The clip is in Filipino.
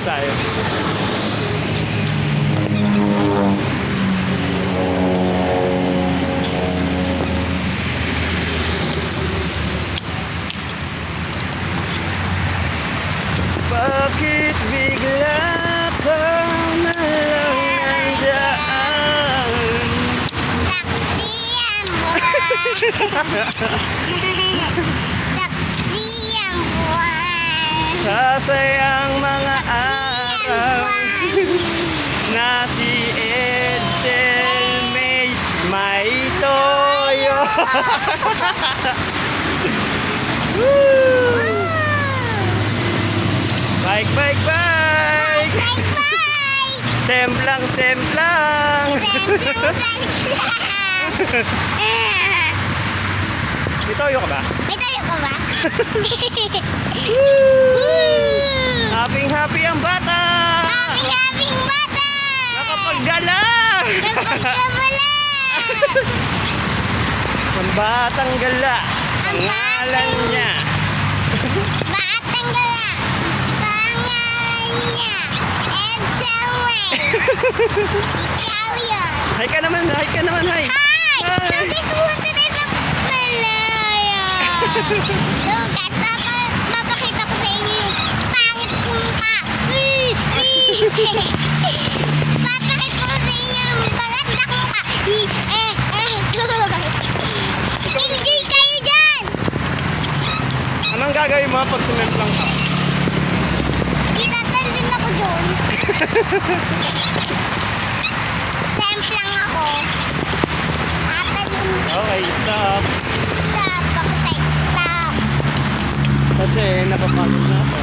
Dito tayo. Bakit bigla kang nalang nandyan? Taksi ang buwan. Taksi ang buwan. Sasayang mga Taksi ang araw buwan. na si Edsel may toyo. Woo! Bike, bike, bike! Bye bye. Semplang, semplang! May toyo ka ba? May tayo ka ba? Happy, happy ang bata! Happy bata! Nakapaggala! Napagkabala! Ang batang gala. Ang Pangalan batang- niya. Batang gala! Pangalan niya! Edsel. Ikaw yun! Hi ka naman, hi ka naman, hi! Hi! Hi! Sabi ko punta tayo sa Malaya! Lugat, mapakita ko sa inyo yung pangit kong ka! Papakita ko sa inyo yung maganda kong ka! Enjoy kayo dyan! Anong gagawin mo pag sumemplang ka? Itatalin ako doon. Templang ako. Tatalin Okay, stop. stop. Ako tayo stop. Kasi napapagod na ako.